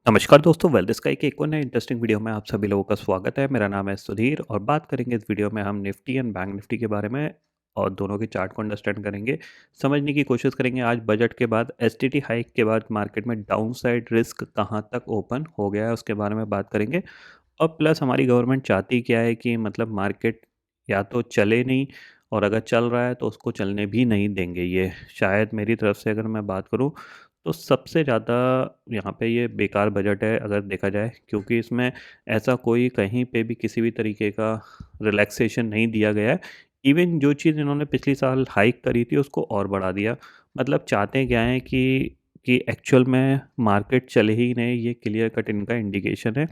नमस्कार दोस्तों, wealth sky के एक और नए इंटरेस्टिंग वीडियो में आप सभी लोगों का स्वागत है। मेरा नाम है सुधीर और बात करेंगे इस वीडियो में हम निफ्टी एंड बैंक निफ्टी के बारे में और दोनों के चार्ट को अंडरस्टैंड करेंगे, समझने की कोशिश करेंगे। आज बजट के बाद एसटीटी हाइक के बाद मार्केट में डाउन साइड रिस्क कहाँ तक ओपन हो गया है उसके बारे में बात करेंगे। और प्लस हमारी गवर्नमेंट चाहती क्या है कि मतलब मार्केट या तो चले नहीं, और अगर चल रहा है तो उसको चलने भी नहीं देंगे। ये शायद मेरी तरफ से अगर मैं बात करूं तो सबसे ज़्यादा यहाँ पे ये बेकार बजट है अगर देखा जाए, क्योंकि इसमें ऐसा कोई कहीं पे भी किसी भी तरीके का रिलैक्सेशन नहीं दिया गया है। इवन जो चीज़ इन्होंने पिछली साल हाइक करी थी उसको और बढ़ा दिया। मतलब चाहते क्या हैं कि एक्चुअल में मार्केट चले ही नहीं, ये क्लियर कट इनका इंडिकेशन है।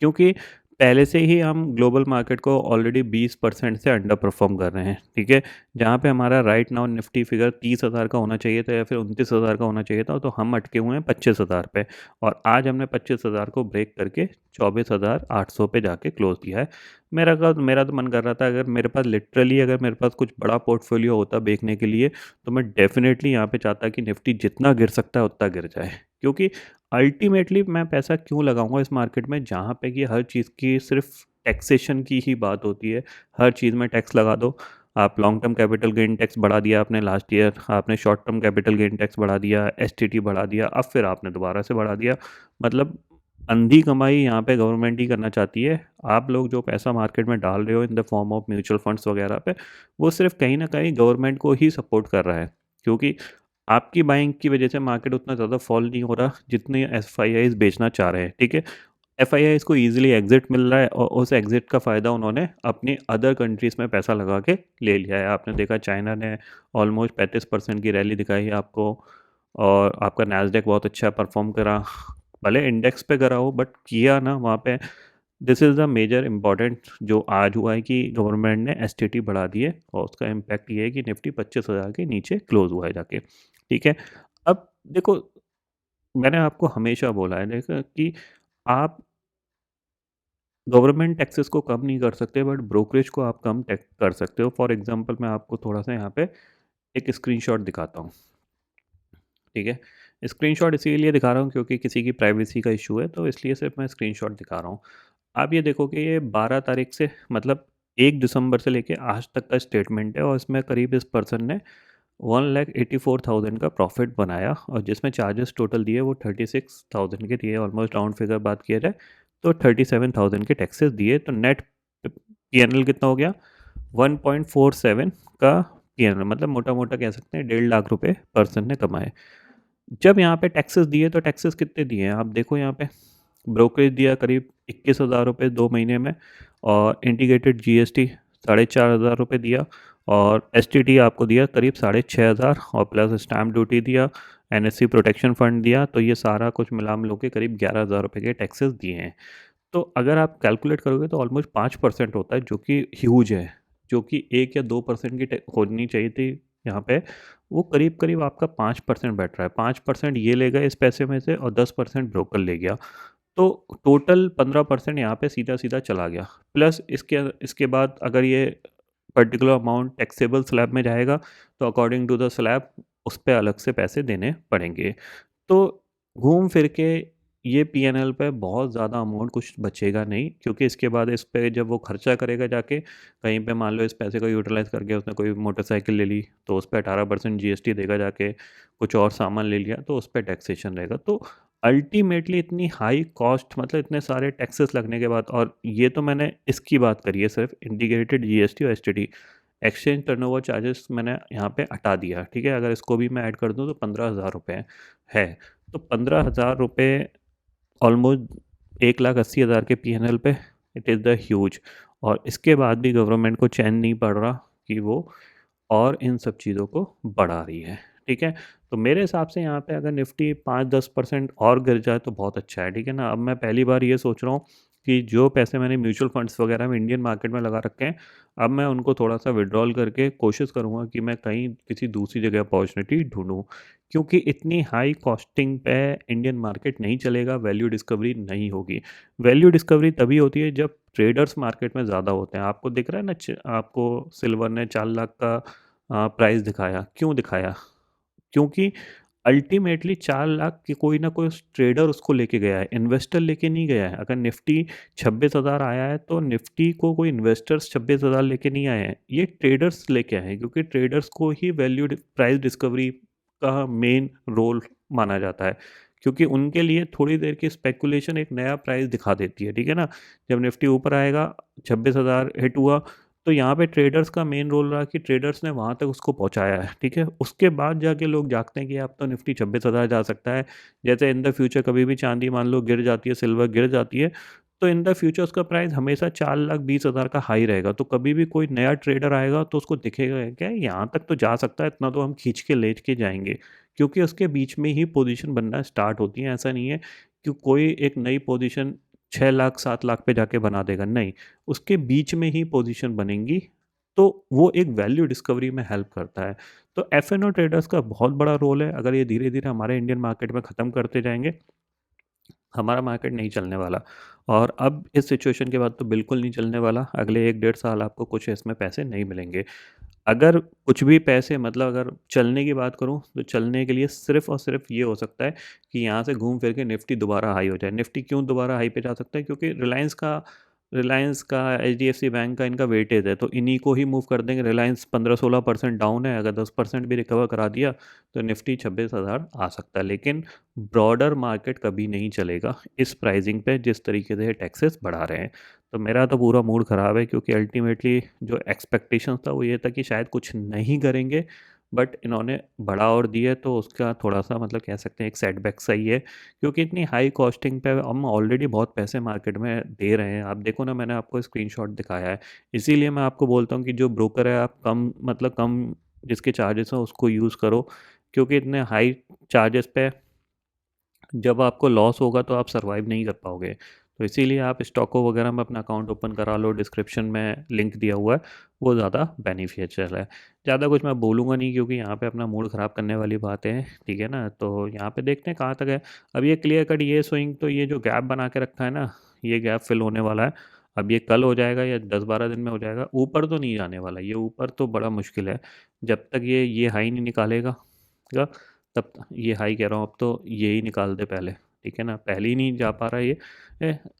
क्योंकि पहले से ही हम ग्लोबल मार्केट को ऑलरेडी 20% से अंडर परफॉर्म कर रहे हैं, ठीक है। जहाँ पे हमारा राइट नाउ निफ्टी फिगर 30,000 का होना चाहिए था या फिर 29,000 का होना चाहिए था, तो हम अटके हुए हैं 25,000 पे। और आज हमने 25,000 को ब्रेक करके 24,800 पे जाके क्लोज किया है। मेरा तो मन कर रहा था, अगर मेरे पास लिटरली अगर मेरे पास कुछ बड़ा पोर्टफोलियो होता बेचने के लिए, तो मैं डेफिनेटली यहाँ पे चाहता कि निफ्टी जितना गिर सकता है उतना गिर जाए। क्योंकि अल्टीमेटली मैं पैसा क्यों लगाऊंगा इस मार्केट में जहाँ पे कि हर चीज़ की सिर्फ टैक्सेशन की ही बात होती है। हर चीज़ में टैक्स लगा दो। आप long term capital gain tax बढ़ा दिया आपने लास्ट ईयर, आपने short term capital gain tax बढ़ा दिया, एसटीटी बढ़ा दिया, अब फिर आपने दोबारा से बढ़ा दिया। मतलब अंधी कमाई यहाँ पे गवर्नमेंट ही करना चाहती है। आप लोग जो पैसा मार्केट में डाल रहे हो in the form of mutual funds वगैरह पे, वो सिर्फ कहीं ना कहीं गवर्नमेंट को ही सपोर्ट कर रहा है। क्योंकि आपकी बाइंग की वजह से मार्केट उतना ज़्यादा फॉल नहीं हो रहा जितने एफ आई आईज बेचना चाह रहे हैं, ठीक है। एफ आई आईज को ईजिली एग्जिट मिल रहा है और उस एग्जिट का फ़ायदा उन्होंने अपनी अदर कंट्रीज़ में पैसा लगा के ले लिया है। आपने देखा चाइना ने ऑलमोस्ट 35% की रैली दिखाई आपको, और आपका नैस्डैक बहुत अच्छा परफॉर्म करा। भले इंडेक्स पे करा हो बट किया ना वहाँ पे। This is the major important जो आज हुआ है कि गवर्नमेंट ने एस टी टी बढ़ा दी है, और उसका इम्पैक्ट ये है कि निफ्टी 25,000 के नीचे क्लोज हुआ है जाके, ठीक है। अब देखो, मैंने आपको हमेशा बोला है देखो कि आप गवर्नमेंट टैक्सेस को कम नहीं कर सकते बट ब्रोकरेज को आप कम टैक्स कर सकते हो। फॉर एग्जांपल मैं आपको थोड़ा सा यहाँ पे एक स्क्रीनशॉट दिखाता हूँ, ठीक है। स्क्रीनशॉट इसीलिए दिखा रहा हूँ क्योंकि किसी की प्राइवेसी का इशू है, तो इसलिए सिर्फ मैं स्क्रीनशॉट दिखा रहा हूँ। आप ये देखो कि ये 12 तारीख से मतलब 1 दिसंबर से लेके आज तक का स्टेटमेंट है, और इसमें करीब इस पर्सन ने 1,84,000 का प्रॉफिट बनाया, और जिसमें चार्जेस टोटल दिए वो 36,000 के दिए। ऑलमोस्ट राउंड फिगर बात किया जाए तो 37,000 के टैक्सेस दिए, तो नेट पीएनएल कितना हो गया 1.47 का पीएनएल। मतलब मोटा मोटा कह सकते हैं 1.5 लाख रुपए पर्सन ने कमाए। जब यहाँ पे टैक्सेस दिए तो टैक्सेस कितने दिए हैं आप देखो यहाँ पे। ब्रोकरेज दिया करीब 21,000 रुपये 2 महीने में, और इंटीग्रेटेड जीएसटी 4,500 रुपये दिया, और एसटीटी आपको दिया करीब 6,500, और प्लस स्टैम्प ड्यूटी दिया, एनएससी प्रोटेक्शन फंड दिया, तो ये सारा कुछ मिला मिला के करीब 11,000 रुपये के टैक्सेस दिए हैं। तो अगर आप कैलकुलेट करोगे तो ऑलमोस्ट 5% होता है, जो कि ह्यूज है। जो कि 1 या 2% की होनी चाहिए थी यहाँ पे, वो करीब करीब आपका 5% बैठ रहा है। 5% ये ले गए इस पैसे में से, और 10% ब्रोकर ले गया। तो टोटल 15% यहाँ पे सीधा सीधा चला गया। प्लस इसके इसके बाद अगर ये पर्टिकुलर अमाउंट टैक्सेबल स्लैब में जाएगा, तो अकॉर्डिंग टू द स्लैब उस पर अलग से पैसे देने पड़ेंगे। तो घूम फिर के ये पीएनएल पे बहुत ज़्यादा अमाउंट कुछ बचेगा नहीं, क्योंकि इसके बाद इस पे जब वो खर्चा करेगा जाके कहीं पे, मान लो इस पैसे को यूटिलाइज करके उसने कोई मोटरसाइकिल ले ली, तो उस पर 18% जीएसटी देगा जाके। कुछ और सामान ले लिया तो उस पर टैक्सेशन रहेगा। तो अल्टीमेटली इतनी हाई कॉस्ट, मतलब इतने सारे टैक्सेस लगने के बाद, और ये तो मैंने इसकी बात करी है सिर्फ इंटीग्रेटेड जीएसटी और एसटीटी, एक्सचेंज टर्नओवर चार्जेस मैंने यहाँ पे हटा दिया, ठीक है। अगर इसको भी मैं ऐड कर दूँ तो 15,000 रुपये है। तो 15,000 रुपये ऑलमोस्ट 1,80,000 के पीएनएल पे, इट इज़ द ह्यूज। और इसके बाद भी गवर्नमेंट को चैन नहीं पड़ रहा कि वो और इन सब चीज़ों को बढ़ा रही है, ठीक है। तो मेरे हिसाब से यहाँ पे अगर निफ्टी 5-10% और गिर जाए तो बहुत अच्छा है, ठीक है ना। अब मैं पहली बार ये सोच रहा हूँ कि जो पैसे मैंने म्यूचुअल फंड्स वगैरह में इंडियन मार्केट में लगा रखे हैं, अब मैं उनको थोड़ा सा विड्रॉल करके कोशिश करूँगा कि मैं कहीं किसी दूसरी जगह अपॉर्चुनिटी ढूंढूं। क्योंकि इतनी हाई कॉस्टिंग पे इंडियन मार्केट नहीं चलेगा, वैल्यू डिस्कवरी नहीं होगी। वैल्यू डिस्कवरी तभी होती है जब ट्रेडर्स मार्केट में ज़्यादा होते हैं। आपको दिख रहा है ना, आपको सिल्वर ने 4 लाख का प्राइस दिखाया, क्यों दिखाया? क्योंकि अल्टीमेटली 4 लाख की कोई ना कोई ट्रेडर उसको लेके गया है, इन्वेस्टर लेके नहीं गया है। अगर निफ्टी 26,000 आया है तो निफ्टी को कोई इन्वेस्टर्स 26,000 लेके नहीं आए हैं, ये ट्रेडर्स लेके आए हैं, क्योंकि ट्रेडर्स को ही वैल्यू प्राइस डिस्कवरी का मेन रोल माना जाता है, क्योंकि उनके लिए थोड़ी देर की स्पेकुलेशन एक नया प्राइस दिखा देती है। ठीक है ना, जब निफ्टी ऊपर आएगा, 26,000 हिट हुआ, तो यहाँ पे ट्रेडर्स का मेन रोल रहा कि ट्रेडर्स ने वहाँ तक उसको पहुँचाया है। ठीक है, उसके बाद जाके लोग जागते हैं कि अब तो निफ्टी 26,000 जा सकता है। जैसे इन द फ्यूचर कभी भी चांदी मान लो गिर जाती है, सिल्वर गिर जाती है, तो इन द फ्यूचर उसका प्राइस हमेशा 4,20,000 का हाई रहेगा। तो कभी भी कोई नया ट्रेडर आएगा तो उसको दिखेगा क्या यहाँ तक तो जा सकता है, इतना तो हम खींच के ले के जाएंगे, क्योंकि उसके बीच में ही पोजीशन बनना स्टार्ट होती है। ऐसा नहीं है कि कोई एक नई पोजीशन 6 लाख 7 लाख पे जाके बना देगा, नहीं, उसके बीच में ही पोजीशन बनेंगी। तो वो एक वैल्यू डिस्कवरी में हेल्प करता है। तो एफ एन ओ ट्रेडर्स का बहुत बड़ा रोल है। अगर ये धीरे धीरे हमारे इंडियन मार्केट में ख़त्म करते जाएंगे, हमारा मार्केट नहीं चलने वाला। और अब इस सिचुएशन के बाद तो बिल्कुल नहीं चलने वाला। अगले 1 डेढ़ साल आपको कुछ इसमें पैसे नहीं मिलेंगे। अगर कुछ भी पैसे, मतलब अगर चलने की बात करूं तो चलने के लिए सिर्फ और सिर्फ ये हो सकता है कि यहाँ से घूम फिर के निफ्टी दोबारा हाई हो जाए। निफ्टी क्यों दोबारा हाई पे जा सकता है? क्योंकि रिलायंस का HDFC बैंक का इनका वेटेज है, तो इन्हीं को ही मूव कर देंगे। रिलायंस 15-16% डाउन है, अगर 10% भी रिकवर करा दिया तो निफ्टी 26,000 आ सकता है। लेकिन ब्रॉडर मार्केट कभी नहीं चलेगा इस प्राइसिंग पे जिस तरीके से टैक्सेस बढ़ा रहे हैं। तो मेरा तो पूरा मूड ख़राब है, क्योंकि अल्टीमेटली जो एक्सपेक्टेशंस था वो ये था कि शायद कुछ नहीं करेंगे, बट इन्होंने बढ़ा और दिया, तो उसका थोड़ा सा मतलब कह सकते हैं एक सेटबैक सही है। क्योंकि इतनी हाई कॉस्टिंग पे हम ऑलरेडी बहुत पैसे मार्केट में दे रहे हैं। आप देखो ना, मैंने आपको स्क्रीनशॉट दिखाया है। इसीलिए मैं आपको बोलता हूँ कि जो ब्रोकर है, आप कम मतलब कम जिसके चार्जेस हैं उसको यूज़ करो, क्योंकि इतने हाई चार्जेस पे जब आपको लॉस होगा तो आप सर्वाइव नहीं कर पाओगे। तो इसीलिए आप स्टॉको वगैरह में अपना अकाउंट ओपन करा लो, डिस्क्रिप्शन में लिंक दिया हुआ है, वो ज़्यादा बेनिफिशियल है। ज़्यादा कुछ मैं बोलूँगा नहीं, क्योंकि यहाँ पे अपना मूड ख़राब करने वाली बातें हैं। ठीक है ना, तो यहाँ पे देखते हैं कहाँ तक है। अब ये क्लियर कट ये स्विंग, तो ये जो गैप बना के रखा है ना, ये गैप फिल होने वाला है। अब ये कल हो जाएगा या 10-12 दिन में हो जाएगा, ऊपर तो नहीं जाने वाला, ये ऊपर तो बड़ा मुश्किल है। जब तक ये हाई नहीं निकालेगा तब ये हाई कह रहा हूँ, अब तो ये ही निकाल दे पहले। ठीक है ना, पहले ही नहीं जा पा रहा है ये।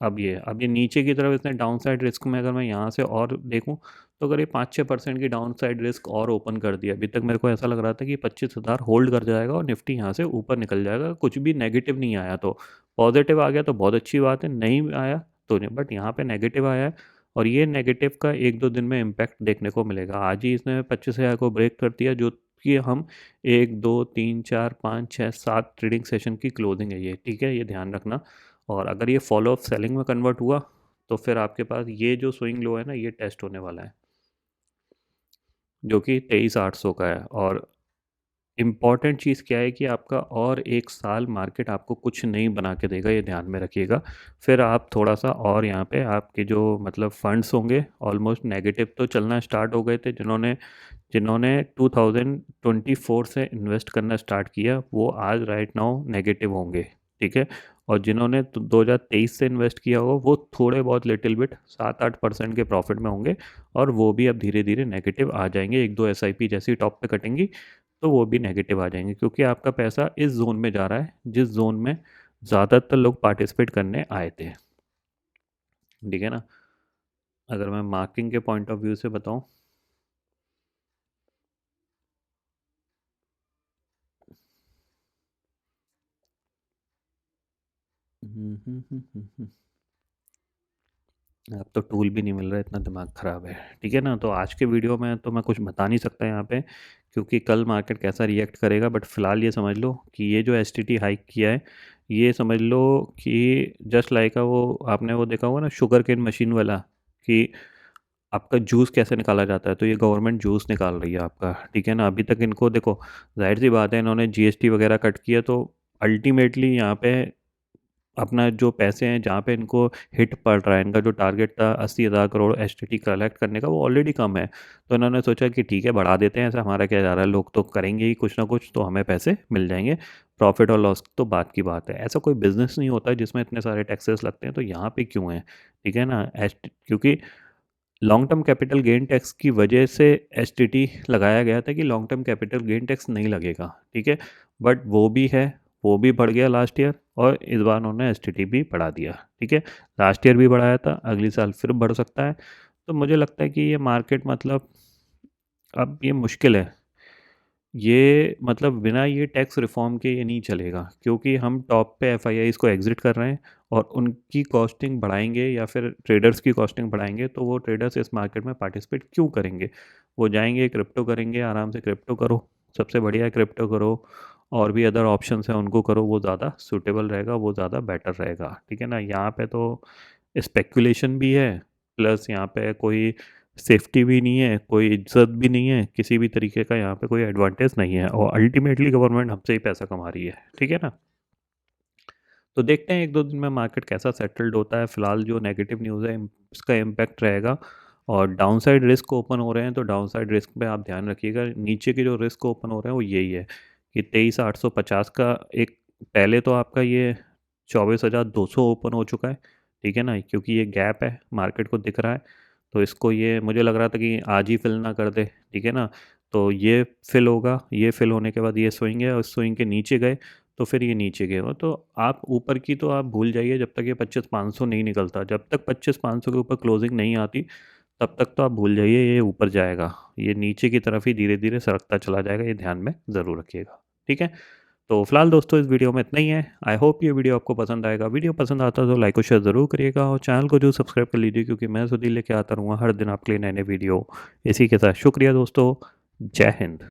अब ये नीचे की तरफ इसने डाउन साइड रिस्क में, अगर मैं यहाँ से और देखूँ, तो अगर ये 5-6% की डाउन साइड रिस्क और ओपन कर दिया, अभी तक मेरे को ऐसा लग रहा था कि 25,000 होल्ड कर जाएगा और निफ्टी यहाँ से ऊपर निकल जाएगा, कुछ भी नेगेटिव नहीं आया तो। पॉजिटिव आ गया तो बहुत अच्छी बात है, नहीं आया तो नहीं, बट यहाँ पे नेगेटिव आया है। और ये नेगेटिव का 1-2 दिन में इम्पैक्ट देखने को मिलेगा। आज ही इसने 25,000 को ब्रेक कर दिया, जो कि हम 1 2 3 4 5 6 7 ट्रेडिंग सेशन की क्लोजिंग है ये। ठीक है, ये ध्यान रखना। और अगर ये फॉलो अप सेलिंग में कन्वर्ट हुआ, तो फिर आपके पास ये जो स्विंग लो है ना, ये टेस्ट होने वाला है, जो कि 23,800 का है। और इम्पॉर्टेंट चीज़ क्या है कि आपका और 1 साल मार्केट आपको कुछ नहीं बना के देगा, ये ध्यान में रखिएगा। फिर आप थोड़ा सा और यहाँ पे आपके जो मतलब फंड्स होंगे ऑलमोस्ट नेगेटिव तो चलना स्टार्ट हो गए थे। जिन्होंने जिन्होंने 2024 से इन्वेस्ट करना स्टार्ट किया, वो आज राइट नाउ नेगेटिव होंगे। ठीक है, और जिन्होंने 2023 से इन्वेस्ट किया हो, वो थोड़े बहुत लिटिल बिट 7-8% के प्रॉफिट में होंगे, और वो भी अब धीरे धीरे नेगेटिव आ जाएंगे। 1-2 SIP जैसी टॉप पे कटेंगी तो वो भी नेगेटिव आ जाएंगे, क्योंकि आपका पैसा इस जोन में जा रहा है जिस जोन में ज़्यादातर लोग पार्टिसिपेट करने आए थे। ठीक है ना, अगर मैं मार्किंग के पॉइंट ऑफ व्यू से बताऊं, अब तो टूल भी नहीं मिल रहा है, इतना दिमाग ख़राब है। ठीक है ना, तो आज के वीडियो में तो मैं कुछ बता नहीं सकता यहाँ पे, क्योंकि कल मार्केट कैसा रिएक्ट करेगा। बट फिलहाल ये समझ लो कि ये जो STT हाइक किया है, ये समझ लो कि जस्ट लाइक वो आपने वो देखा होगा ना शुगर केन मशीन वाला, कि आपका जूस कैसे निकाला जाता है, तो ये गवर्नमेंट जूस निकाल रही है आपका। ठीक है ना, अभी तक इनको देखो, जाहिर सी बात है, इन्होंने GST वगैरह कट किया, तो अल्टीमेटली यहाँ पे अपना जो पैसे हैं, जहाँ पे इनको हिट पड़ रहा है, इनका जो टारगेट था 80,000 करोड़ STT कलेक्ट करने का, वो ऑलरेडी कम है। तो इन्होंने सोचा कि ठीक है, बढ़ा देते हैं, ऐसा हमारा क्या जा रहा है, लोग तो करेंगे ही कुछ ना कुछ, तो हमें पैसे मिल जाएंगे। प्रॉफिट और लॉस तो बात की बात है, ऐसा कोई बिजनेस नहीं होता है जिसमें इतने सारे टैक्सेस लगते हैं, तो यहाँ पे क्यों है? ठीक है ना, क्योंकि long term capital gain tax की वजह से एसटीटी लगाया गया था कि long term capital gain tax नहीं लगेगा, ठीक है, बट वो भी है, वो भी बढ़ गया लास्ट ईयर, और इस बार उन्होंने एसटीटी भी बढ़ा दिया, ठीक है। लास्ट ईयर भी बढ़ाया था, अगली साल फिर बढ़ सकता है। तो मुझे लगता है कि ये मार्केट मतलब अब ये मुश्किल है, ये मतलब बिना ये टैक्स रिफॉर्म के ये नहीं चलेगा, क्योंकि हम टॉप पे एफआईआईज़ को एग्जिट कर रहे हैं और उनकी कॉस्टिंग बढ़ाएंगे या फिर ट्रेडर्स की कॉस्टिंग बढ़ाएंगे, तो वो ट्रेडर्स इस मार्केट में पार्टिसिपेट क्यों करेंगे? वो जाएंगे क्रिप्टो करेंगे, आराम से क्रिप्टो करो, सबसे बढ़िया क्रिप्टो करो, और भी अदर ऑप्शंस हैं उनको करो, वो ज़्यादा सूटेबल रहेगा, वो ज़्यादा बेटर रहेगा, ठीक है ना। यहाँ पे तो स्पेकुलेशन भी है, प्लस यहाँ पे कोई सेफ्टी भी नहीं है, कोई इज्जत भी नहीं है, किसी भी तरीके का यहाँ पे कोई एडवांटेज नहीं है, और अल्टीमेटली गवर्नमेंट हमसे ही पैसा कमा रही है, ठीक है ना। तो देखते हैं एक दो दिन में मार्केट कैसा सेटल्ड होता है। फिलहाल जो नेगेटिव न्यूज़ है इसका इम्पैक्ट रहेगा, और डाउनसाइड रिस्क ओपन हो रहे हैं, तो डाउनसाइड रिस्क पे आप ध्यान रखिएगा। नीचे के जो रिस्क ओपन हो रहे हैं वो यही है कि 23,850 का एक, पहले तो आपका ये 24,200 ओपन हो चुका है, ठीक है ना, क्योंकि ये गैप है मार्केट को दिख रहा है। तो इसको ये मुझे लग रहा था कि आज ही फिल ना कर दे, ठीक है ना। तो ये फिल होगा, ये फिल होने के बाद ये स्विंग है, और स्विंग के नीचे गए तो फिर ये नीचे गए हो, तो आप ऊपर की तो आप भूल जाइए, जब तक ये 25,500 नहीं निकलता, जब तक 25,500 के ऊपर क्लोजिंग नहीं आती तब तक तो आप भूल जाइए ये ऊपर जाएगा, ये नीचे की तरफ ही धीरे धीरे सरकता चला जाएगा, ये ध्यान में ज़रूर रखिएगा, ठीक है। तो फिलहाल दोस्तों इस वीडियो में इतना ही है। आई होप ये वीडियो आपको पसंद आएगा। वीडियो पसंद आता तो लाइक और शेयर ज़रूर करिएगा, और चैनल को जो सब्सक्राइब कर लीजिए, क्योंकि मैं सुधीर लेके आता रहूँगा हर दिन आपके लिए नए नए वीडियो इसी के साथ। शुक्रिया दोस्तों, जय हिंद।